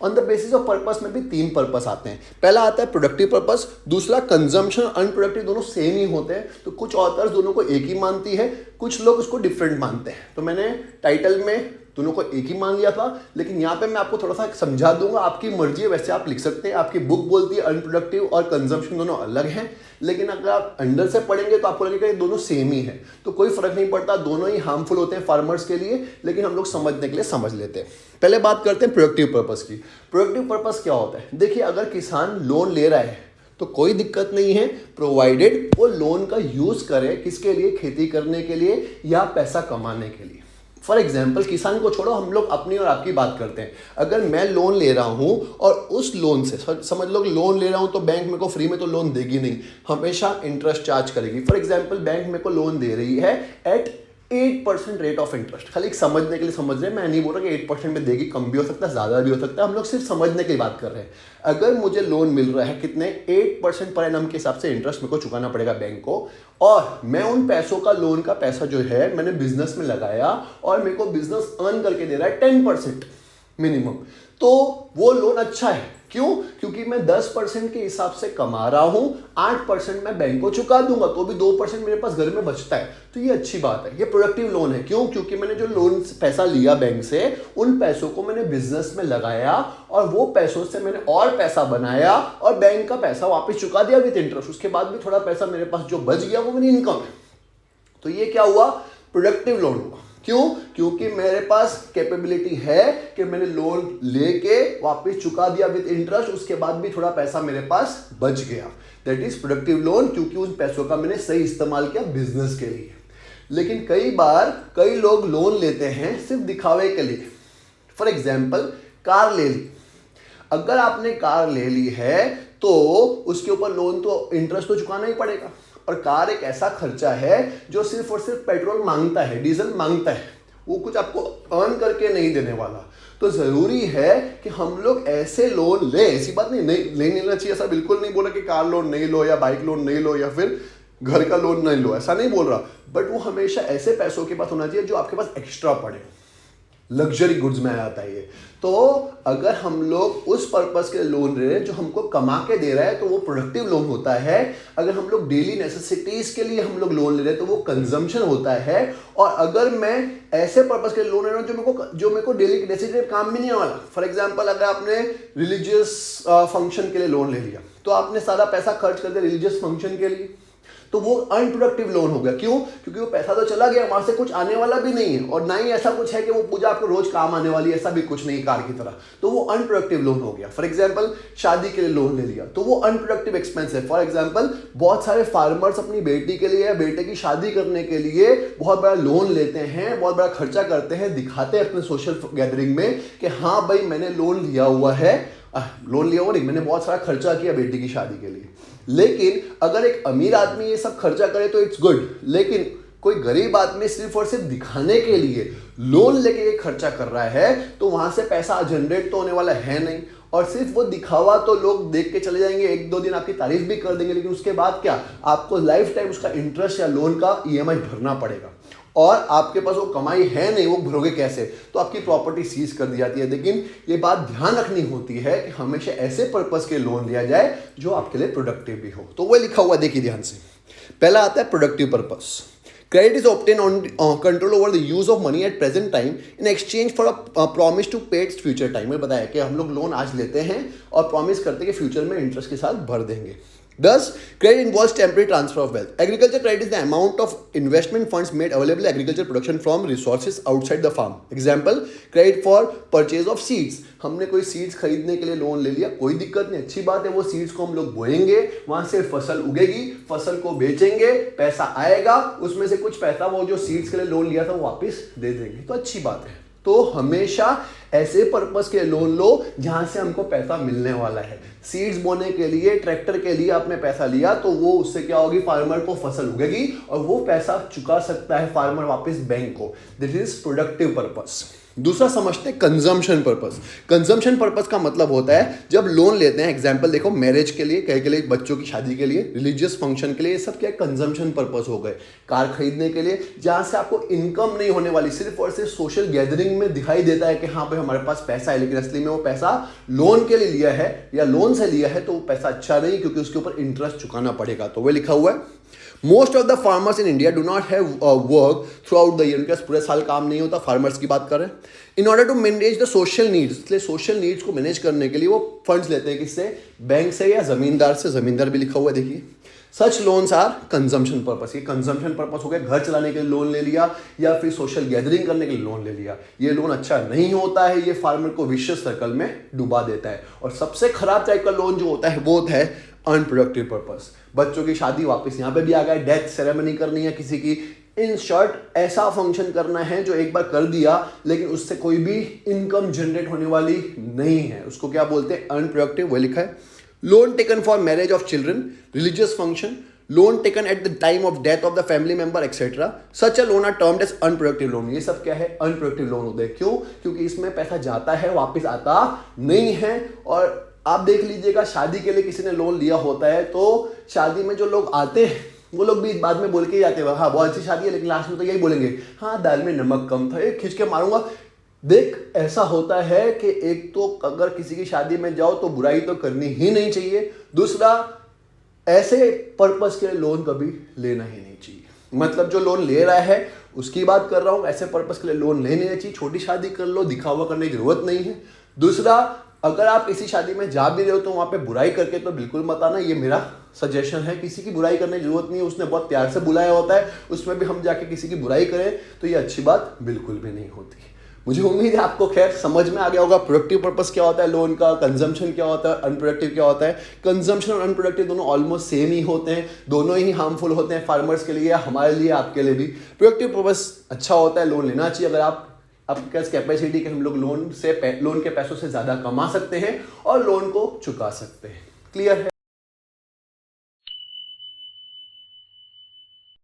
On the basis of purpose में भी 3 purpose आते हैं। पहला आता है प्रोडक्टिव पर्पस, दूसरा कंजम्पशन, अनप्रोडक्टिव, दोनों सेम ही होते हैं। तो कुछ ऑथर्स दोनों को एक ही मानती है, कुछ लोग उसको डिफरेंट मानते हैं। तो मैंने टाइटल में दोनों को एक ही मान लिया था, लेकिन यहाँ पे मैं आपको थोड़ा सा समझा दूंगा, आपकी मर्जी है वैसे आप लिख सकते हैं। आपकी बुक बोलती है अनप्रोडक्टिव और कंजम्पशन दोनों अलग हैं, लेकिन अगर आप अंदर से पढ़ेंगे तो आपको लगेगा ये दोनों सेम ही है। तो कोई फर्क नहीं पड़ता, दोनों ही हार्मफुल होते हैं फार्मर्स के लिए, लेकिन हम लोग समझने के लिए समझ लेते हैं। पहले बात करते हैं प्रोडक्टिव पर्पस की। प्रोडक्टिव पर्पस क्या होता है? देखिए, अगर किसान लोन ले रहा है तो कोई दिक्कत नहीं है, प्रोवाइडेड वो लोन का यूज करे किसके लिए? खेती करने के लिए या पैसा कमाने के लिए। फॉर एग्जाम्पल, किसान को छोड़ो, हम लोग अपनी और आपकी बात करते हैं। अगर मैं लोन ले रहा हूं और उस लोन से समझ लो लोन ले रहा हूं तो बैंक मेरे को फ्री में तो लोन देगी नहीं, हमेशा इंटरेस्ट चार्ज करेगी। फॉर एग्जाम्पल, बैंक मेरे को लोन दे रही है एट 8% रेट ऑफ इंटरेस्ट। खाली समझने के लिए समझ रहे हैं, मैं नहीं बोल रहा कि 8% में देगी, कम भी हो सकता है, ज़्यादा भी हो सकता है, हम लोग सिर्फ समझने की बात कर रहे हैं। अगर मुझे लोन मिल रहा है कितने 8% पर एनम के हिसाब से इंटरेस्ट मेरे को चुकाना पड़ेगा बैंक को, और मैं उन पैसों का लोन का पैसा जो है मैंने बिजनेस में लगाया और मेरे को बिजनेस अर्न करके दे रहा है 10% मिनिमम, तो वो लोन अच्छा है। क्यों? क्योंकि मैं 10% के हिसाब से कमा रहा हूं, 8% मैं बैंक को चुका दूंगा तो भी 2% मेरे पास घर में बचता है, तो ये अच्छी बात है। ये प्रोडक्टिव लोन है। क्यों? क्योंकि मैंने जो लोन पैसा लिया बैंक से, उन पैसों को मैंने बिजनेस में लगाया और वो पैसों से मैंने और पैसा बनाया और बैंक का पैसा वापस चुका दिया विद इंटरेस्ट। उसके बाद भी थोड़ा पैसा मेरे पास जो बच गया वो मेरी इनकम है। तो ये क्या हुआ? प्रोडक्टिव लोन हुआ। क्यों? क्योंकि मेरे पास कैपेबिलिटी है कि मैंने लोन लेके वापस चुका दिया विद इंटरेस्ट, उसके बाद भी थोड़ा पैसा मेरे पास बच गया। दैट इज प्रोडक्टिव लोन, क्योंकि उन पैसों का मैंने सही इस्तेमाल किया बिजनेस के लिए। लेकिन कई बार कई लोग लोन लेते हैं सिर्फ दिखावे के लिए। फॉर एग्जाम्पल, कार ले ली। अगर आपने कार ले ली है तो उसके ऊपर लोन तो इंटरेस्ट तो चुकाना ही पड़ेगा, और कार एक ऐसा खर्चा है जो सिर्फ और सिर्फ पेट्रोल मांगता है, डीजल मांगता है, वो कुछ आपको अर्न करके नहीं देने वाला। तो जरूरी है कि हम लोग ऐसे लोन लें। ऐसी बात नहीं लेना चाहिए, ऐसा बिल्कुल नहीं बोला कि कार लोन नहीं लो या बाइक लोन नहीं लो या फिर घर का लोन नहीं लो, ऐसा नहीं बोल रहा, बट वो हमेशा ऐसे पैसों के पास होना चाहिए जो आपके पास एक्स्ट्रा पड़े। लग्जरी गुड्स में आता है ये। तो अगर हम लोग उस पर्पस के लोन ले रहे हैं जो हमको कमा के दे रहा है तो वो प्रोडक्टिव लोन होता है। अगर हम लोग डेली नेसेसिटीज के लिए हम लोग लोन ले रहे हैं तो वो कंजम्पशन होता है। और अगर मैं ऐसे पर्पस के लोन ले रहा हूँ जो मेरे को डेली नेसेसिटी काम भी नहीं आने वाला। फॉर एग्जाम्पल, अगर आपने रिलीजियस फंक्शन के लिए लोन ले लिया तो आपने सारा पैसा खर्च कर दिया रिलीजियस फंक्शन के लिए, तो वो अनप्रोडक्टिव लोन हो गया। क्यों? क्योंकि वो पैसा तो चला गया, वहां से कुछ आने वाला भी नहीं है, और ना ही ऐसा कुछ है कि वो पूजा आपको रोज काम आने वाली है, ऐसा भी कुछ नहीं कार की तरह। तो वो अनप्रोडक्टिव लोन हो गया। फॉर एग्जांपल, शादी के लिए लोन ले लिया तो वो अनप्रोडक्टिव एक्सपेंस है। फॉर एग्जांपल, बहुत सारे फार्मर्स अपनी बेटी के लिए या बेटे की शादी करने के लिए बहुत बड़ा लोन लेते हैं, बहुत बड़ा खर्चा करते हैं, दिखाते हैं अपने सोशल गैदरिंग में कि हाँ भाई मैंने लोन लिया हुआ है, नहीं, मैंने बहुत सारा खर्चा किया बेटी की शादी के लिए। लेकिन अगर एक अमीर आदमी ये सब खर्चा करे तो इट्स गुड, लेकिन कोई गरीब आदमी सिर्फ और सिर्फ दिखाने के लिए लोन लेके ये खर्चा कर रहा है तो वहां से पैसा जनरेट तो होने वाला है नहीं, और सिर्फ वो दिखावा तो लोग देख के चले जाएंगे, 1-2 दिन आपकी तारीफ भी कर देंगे, लेकिन उसके बाद क्या? आपको लाइफ टाइम उसका इंटरेस्ट या लोन का EMI भरना पड़ेगा, और आपके पास वो कमाई है नहीं, वो भरोगे कैसे? तो आपकी प्रॉपर्टी सीज कर दी जाती है। लेकिन ये बात ध्यान रखनी होती है कि हमेशा ऐसे पर्पस के लोन लिया जाए जो आपके लिए प्रोडक्टिव भी हो। तो वो लिखा हुआ देखिए ध्यान से। पहला आता है productive purpose. Credit is obtained on control over the use of money at present time in exchange for a promise to pay its future time। मैं बताया कि हम लोग लोन आज लेते हैं और प्रॉमिस करते हैं कि फ्यूचर में इंटरेस्ट के साथ भर देंगे। Thus, credit involves temporary transfer of wealth. Agriculture credit is the amount of investment funds made available agriculture production from resources outside the farm. Example, credit for purchase of seeds. हमने कोई seeds खरीदने के लिए loan ले लिया, कोई दिक्कत नहीं, अच्छी बात है। वो सीड्स को हम लोग बोएंगे, वहां से फसल उगेगी, फसल को बेचेंगे, पैसा आएगा, उसमें से कुछ पैसा वो जो सीड्स के लिए लोन लिया था वो वापस दे देंगे, तो अच्छी बात है। तो हमेशा ऐसे पर्पस के लोन लो जहां से हमको पैसा मिलने वाला है। सीड्स बोने के लिए, ट्रैक्टर के लिए आपने पैसा लिया तो वो उससे क्या होगी? फार्मर को फसल उगेगी और वो पैसा चुका सकता है फार्मर वापस बैंक को। This is productive purpose. दूसरा समझते हैं कंजम्पशन पर्पस। कंजम्पशन पर्पस का मतलब होता है जब लोन लेते हैं, एग्जांपल देखो मैरिज के लिए, कहीं के लिए, बच्चों की शादी के लिए, रिलीजियस फंक्शन के लिए, ये सब क्या कंजम्पशन पर्पस हो गए। कार खरीदने के लिए जहां से आपको इनकम नहीं होने वाली, सिर्फ और सिर्फ सोशल गैदरिंग में दिखाई देता है कि हाँ भाई हमारे पास पैसा है, लेकिन असली में वो पैसा लोन के लिए लिया है या लोन से लिया है, तो वो पैसा अच्छा नहीं, क्योंकि उसके ऊपर इंटरेस्ट चुकाना पड़ेगा। तो वो लिखा हुआ है most of the farmers in India do not have work through out the year. उनके पास पूरे साल काम नहीं होता, फार्मर्स की बात कर रहे हैं। In order to manage the social needs, इसलिए सोशल नीड्स को मैनेज करने के लिए वो फंड्स लेते हैं, किससे? बैंक से या जमींदार से। जमींदार भी लिखा हुआ है देखिए। सच लोन्स आर कंजम्पशन पर्पस। ये कंजम्पशन पर्पस हो गया, घर चलाने के लिए लोन ले लिया या फिर सोशल गैदरिंग करने के लिए लोन ले लिया। ये लोन अच्छा नहीं होता है, ये फार्मर को विशियस सर्कल में डुबा देता है। और सबसे खराब टाइप का लोन जो होता है वो होता है अनप्रोडक्टिव पर्पस। बच्चों की शादी, वापस यहाँ पे भी आ गया, डेथ सेरेमनी करनी है किसी की, इन शॉर्ट ऐसा फंक्शन करना है जो एक बार कर दिया लेकिन उससे कोई भी इनकम जनरेट होने वाली नहीं है, उसको क्या बोलते हैं? अनप्रोडक्टिव। वो लिखा है loan taken for marriage of children, religious function, loan taken at the time of death of the family member etcetera, such a loan are termed as unproductive loan. ये सब क्या है? अनप्रोडक्टिव लोन होते हैं। क्यों? क्योंकि इसमें पैसा जाता है, वापस आता नहीं है। और आप देख लीजिएगा, शादी के लिए किसी ने लोन लिया होता है तो शादी में जो लोग आते हैं वो लोग भी बाद में बोल के ही आते हैं, हाँ बहुत अच्छी शादी है, लेकिन लास्ट में तो यही बोलेंगे, हाँ दाल में नमक कम था, एक खींच के मारूंगा। देख, ऐसा होता है कि एक तो अगर किसी की शादी में जाओ तो बुराई तो करनी ही नहीं चाहिए, दूसरा ऐसे पर्पस के लिए लोन कभी लेना ही नहीं चाहिए। मतलब जो लोन ले रहा है उसकी बात कर रहा हूं, ऐसे पर्पस के लिए लोन नहीं लेना चाहिए। छोटी शादी कर लो, दिखावा करने की जरूरत नहीं है। दूसरा, अगर आप किसी शादी में जा भी रहे हो तो वहां पे बुराई करके तो बिल्कुल मत आना, ये मेरा सजेशन है। किसी की बुराई करने की जरूरत नहीं है, उसने बहुत प्यार से बुलाया होता है, उसमें भी हम जाके किसी की बुराई करें तो ये अच्छी बात बिल्कुल भी नहीं होती। मुझे उम्मीद है आपको खैर समझ में आ गया होगा प्रोडक्टिव पर्पस क्या होता है लोन का, कंजम्पशन क्या होता है, अनप्रोडक्टिव क्या होता है। कंजम्पशन और अनप्रोडक्टिव दोनों ऑलमोस्ट सेम ही होते हैं, दोनों ही हार्मफुल होते हैं फार्मर्स के लिए, हमारे लिए, आपके लिए भी। प्रोडक्टिव पर्पस अच्छा होता है, लोन लेना चाहिए अगर आपके पास कैपेसिटी कि हम लोग लोन के पैसों से ज़्यादा कमा सकते हैं और लोन को चुका सकते हैं। क्लियर है?